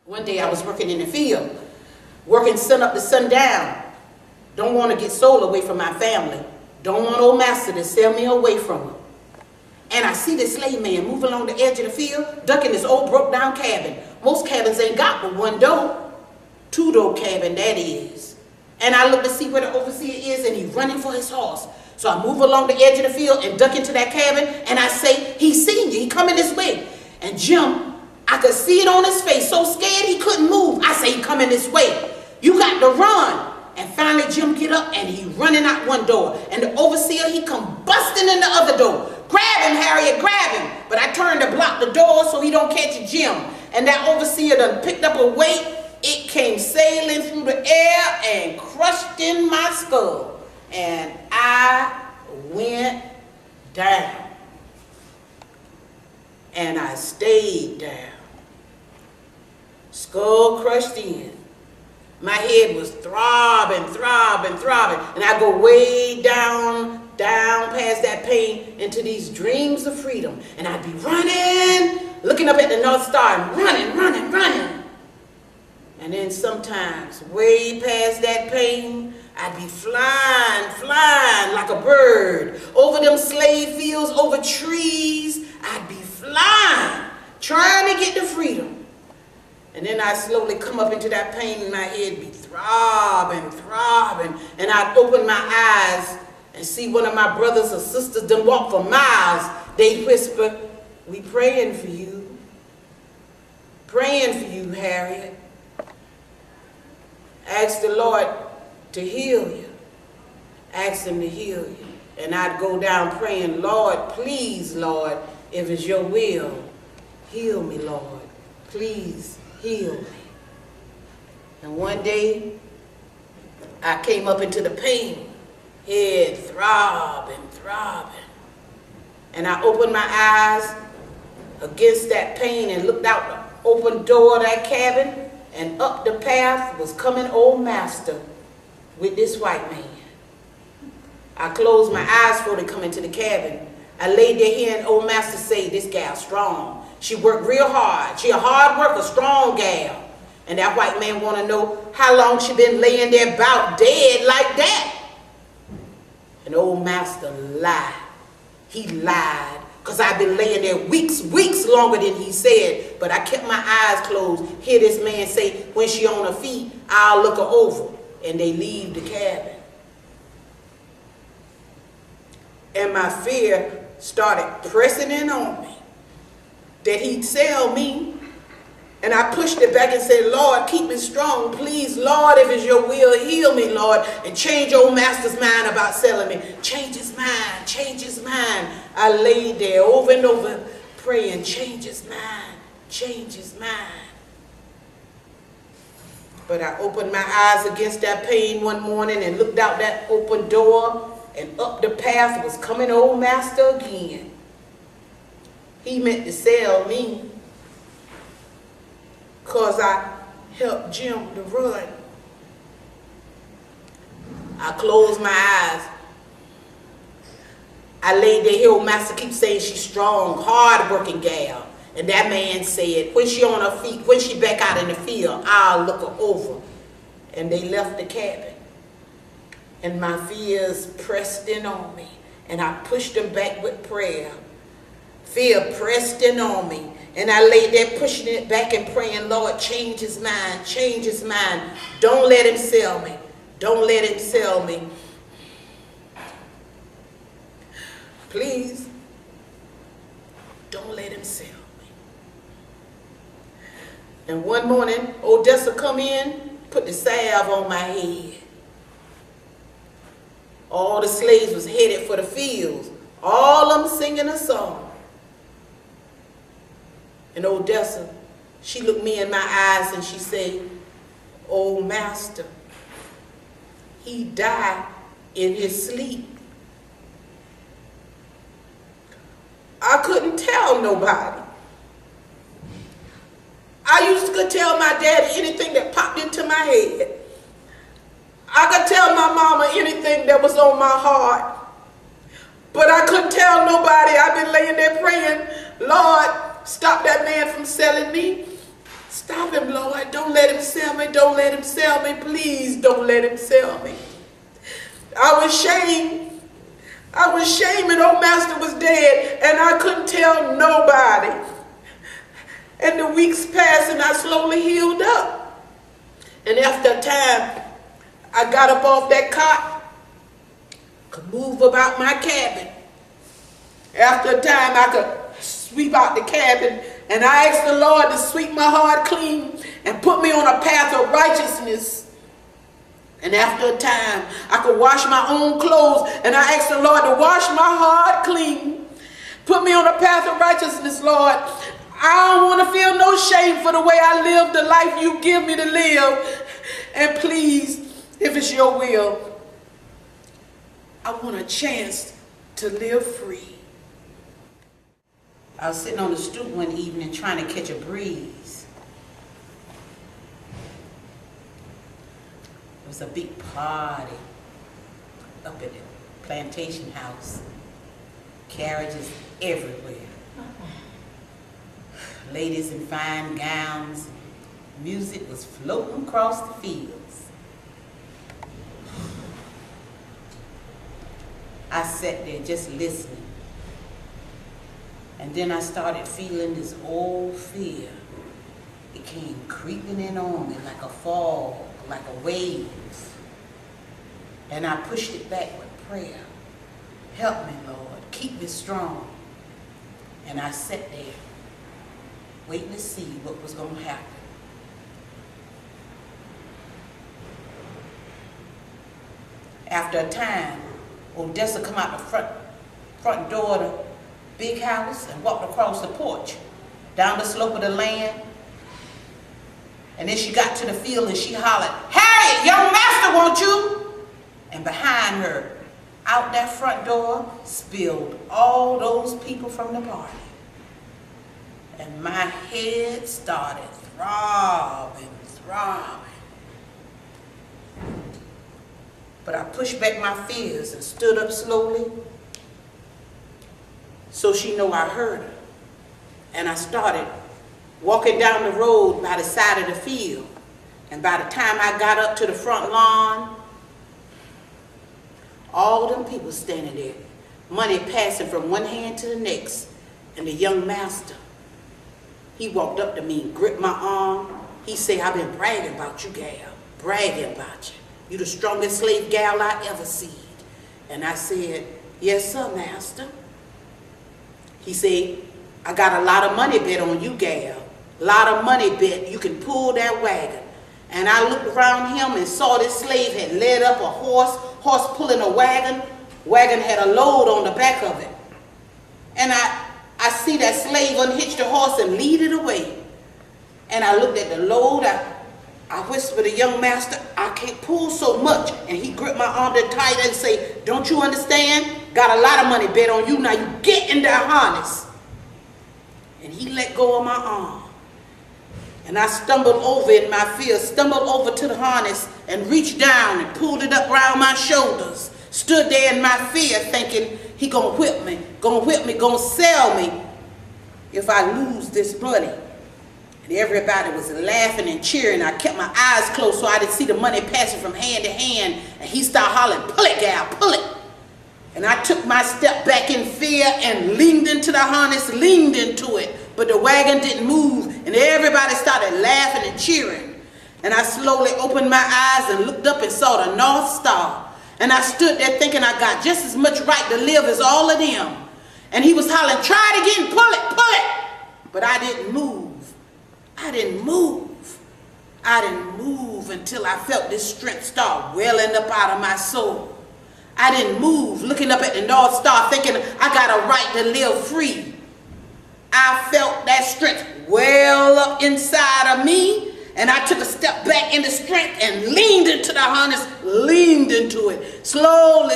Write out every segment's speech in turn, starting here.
One day I was working in the field, working sun up to sundown. Don't want to get sold away from my family. Don't want old master to sell me away from her. And I see this slave man moving along the edge of the field, ducking this old broke down cabin. Most cabins ain't got but one door. Two-door cabin, that is. And I look to see where the overseer is, and he's running for his horse. So I move along the edge of the field and duck into that cabin, and I say, he's seen you, he coming this way. And Jim, I could see it on his face, so scared he couldn't move. I say, he coming this way. You got to run. And finally Jim get up and he running out one door. And the overseer, he come busting in the other door. Grab him, Harriet, grab him. But I turned to block the door so he don't catch Jim. And that overseer done picked up a weight. It came sailing through the air and crushed in my skull. And I went down. And I stayed down. Skull crushed in. My head was throbbing, throbbing, throbbing. And I go way down, down past that pain into these dreams of freedom. And I'd be running, looking up at the North Star and running, running, running. And then sometimes, way past that pain, I'd be flying, flying like a bird. Over them slave fields, over trees, I'd be flying, trying to get to freedom. And then I slowly come up into that pain and my head be throbbing, throbbing. And I'd open my eyes and see one of my brothers or sisters done walk for miles. They'd whisper, we praying for you. Praying for you, Harriet. Ask the Lord to heal you. Ask him to heal you. And I'd go down praying, Lord, please, Lord, if it's your will, heal me, Lord. Please heal me. And one day, I came up into the pain, head throbbing, throbbing. And I opened my eyes against that pain and looked out the open door of that cabin, and up the path was coming old master with this white man. I closed my eyes before they come into the cabin. I laid there hearing old master say, this gal strong. She worked real hard. She a hard worker, strong gal. And that white man want to know how long she been laying there about dead like that. And old master lied. He lied. Because I've been laying there weeks longer than he said. But I kept my eyes closed. Hear this man say, when she on her feet, I'll look her over. And they leave the cabin. And my fear started pressing in on me. That he'd sell me. And I pushed it back and said, Lord, keep me strong. Please, Lord, if it's your will, heal me, Lord. And change old master's mind about selling me. Change his mind, change his mind. I laid there over and over praying, change his mind, change his mind. But I opened my eyes against that pain one morning and looked out that open door, and up the path was coming old master again. He meant to sell me because I helped Jim to run. I closed my eyes. I laid there, old master keeps saying she's strong, hard-working gal. And that man said, when she on her feet, when she back out in the field, I'll look her over. And they left the cabin. And my fears pressed in on me. And I pushed them back with prayer. Fear pressed in on me. And I lay there pushing it back and praying, Lord, change his mind, change his mind. Don't let him sell me. Don't let him sell me. Please, don't let him sell me. And one morning, Odessa come in, put the salve on my head. All the slaves was headed for the fields. All of them singing a song. And Odessa, she looked me in my eyes and she said, oh, master, he died in his sleep. I couldn't tell nobody. I used to tell my daddy anything that popped into my head. I could tell my mama anything that was on my heart. But I couldn't tell nobody. I've been laying there praying, Lord, stop that man from selling me. Stop him, Lord. Don't let him sell me. Don't let him sell me. Please don't let him sell me. I was shamed. I was shamed, and old master was dead, and I couldn't tell nobody. And the weeks passed, and I slowly healed up. And after a time, I got up off that cot, could move about my cabin. After a time, I could sweep out the cabin, and I asked the Lord to sweep my heart clean and put me on a path of righteousness. And after a time, I could wash my own clothes, and I asked the Lord to wash my heart clean. Put me on a path of righteousness, Lord. I don't want to feel no shame for the way I live the life you give me to live. And please, if it's your will, I want a chance to live free. I was sitting on the stoop one evening trying to catch a breeze. It was a big party up at the plantation house. Carriages everywhere. Ladies in fine gowns. Music was floating across the fields. I sat there just listening. And then I started feeling this old fear. It came creeping in on me like a fog, like a wave. And I pushed it back with prayer. Help me, Lord. Keep me strong. And I sat there, waiting to see what was going to happen. After a time, Odessa come out the front door of the big house and walked across the porch, down the slope of the land. And then she got to the field and she hollered, "Harriet, young master wants you!" And behind her, out that front door, spilled all those people from the party. And my head started throbbing. But I pushed back my fears and stood up slowly so she know I heard her. And I started walking down the road by the side of the field. And by the time I got up to the front lawn, all them people standing there, money passing from one hand to the next. And the young master, he walked up to me and gripped my arm. He said, "I've been bragging about you, gal, bragging about you. You the strongest slave gal I ever seen." And I said, "Yes, sir, master." He said, "I got a lot of money bet on you, gal. A lot of money bet you can pull that wagon." And I looked around him and saw this slave had led up a horse pulling a wagon. Wagon had a load on the back of it. And I see that slave unhitch the horse and lead it away. And I looked at the load. I whispered to the young master, "I can't pull so much." And he gripped my arm tight and say, "Don't you understand? Got a lot of money bet on you. Now you get in that harness." And he let go of my arm. And I stumbled over in my fear, stumbled over to the harness and reached down and pulled it up around my shoulders. Stood there in my fear thinking, he gonna whip me, gonna sell me if I lose this money. And everybody was laughing and cheering. I kept my eyes closed so I didn't see the money passing from hand to hand. And he started hollering, "Pull it, gal, pull it." And I took my step back in fear and leaned into the harness, leaned into it. But the wagon didn't move, and everybody started laughing and cheering. And I slowly opened my eyes and looked up and saw the North Star. And I stood there thinking I got just as much right to live as all of them. And he was hollering, "Try it again, pull it, pull it." But I didn't move. I didn't move until I felt this strength start welling up out of my soul. I didn't move, looking up at the North Star, thinking I got a right to live free. I felt that strength well up inside of me, and I took a step back into strength and leaned into the harness, leaned into it. Slowly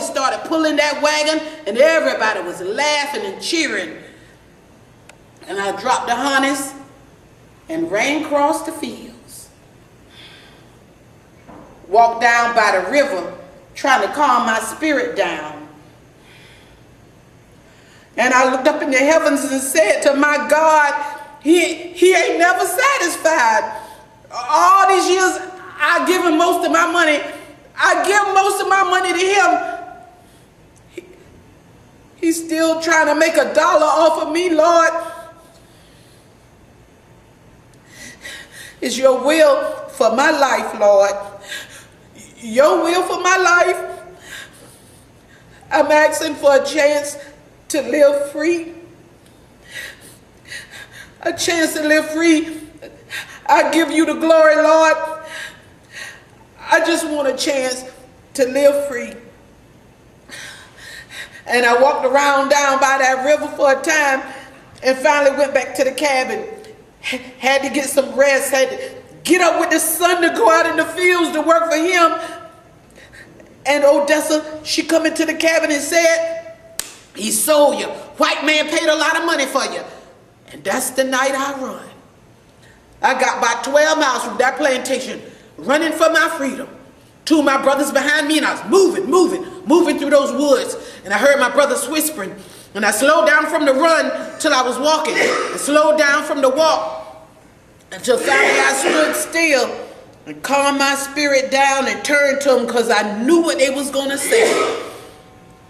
started pulling that wagon, and everybody was laughing and cheering. And I dropped the harness and ran across the fields. Walked down by the river, trying to calm my spirit down. And I looked up in the heavens and said to my God, He ain't never satisfied. All these years, I give him most of my money. I give most of my money to him. He's still trying to make $1 off of me, Lord. It's your will for my life, Lord. Your will for my life. I'm asking for a chance to live free. A chance to live free. I give you the glory, Lord. I just want a chance to live free. And I walked around down by that river for a time and finally went back to the cabin. Had to get some rest, had to get up with the sun to go out in the fields to work for him. And Odessa, she come into the cabin and said, he sold you. White man paid a lot of money for you. And that's the night I run. I got about 12 miles from that plantation, running for my freedom. 2 of my brothers behind me, and I was moving through those woods. And I heard my brothers whispering. And I slowed down from the run till I was walking. And slowed down from the walk until finally I stood still and calmed my spirit down and turned to them because I knew what they was going to say.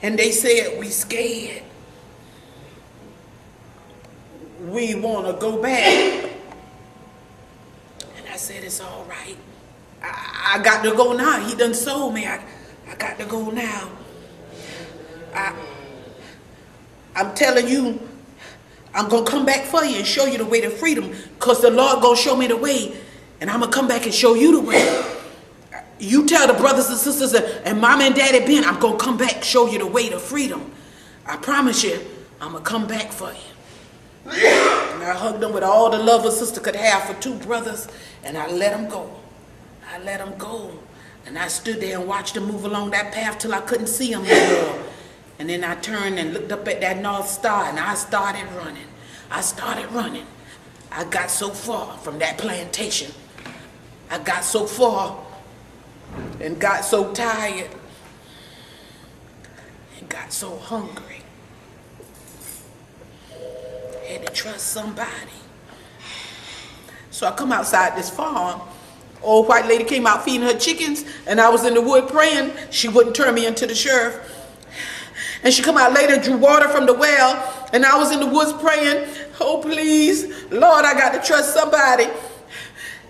And they said, we scared. We want to go back. And I said, it's all right. I got to go now. He done sold me. I got to go now. I'm telling you, I'm going to come back for you and show you the way to freedom because the Lord going to show me the way and I'm going to come back and show you the way. You tell the brothers and sisters and mom and daddy Ben, I'm going to come back, show you the way to freedom. I promise you, I'm going to come back for you. And I hugged them with all the love a sister could have for 2 brothers and I let them go. I let them go. And I stood there and watched them move along that path till I couldn't see them anymore. And then I turned and looked up at that North Star and I started running. I got so far from that plantation. I got so far and got so tired and got so hungry. Had to trust somebody. So I come outside this farm. Old white lady came out feeding her chickens and I was in the wood praying she wouldn't turn me into the sheriff. And she come out later, drew water from the well, and I was in the woods praying, oh please, Lord, I got to trust somebody.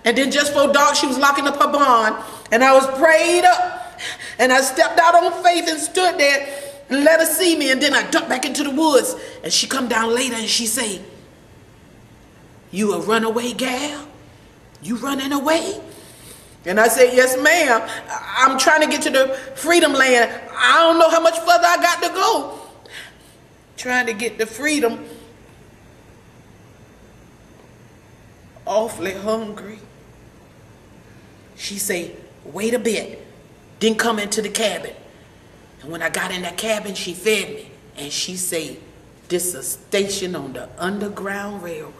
And then just before dark, she was locking up her barn, and I was prayed up, and I stepped out on faith and stood there and let her see me, and then I ducked back into the woods, and she come down later and she say, you a runaway gal? You running away? And I said, yes, ma'am. I'm trying to get to the freedom land. I don't know how much further I got to go. Trying to get to freedom. Awfully hungry. She said, wait a bit. Then come into the cabin. And when I got in that cabin, she fed me. And she said, this is a station on the Underground Railroad.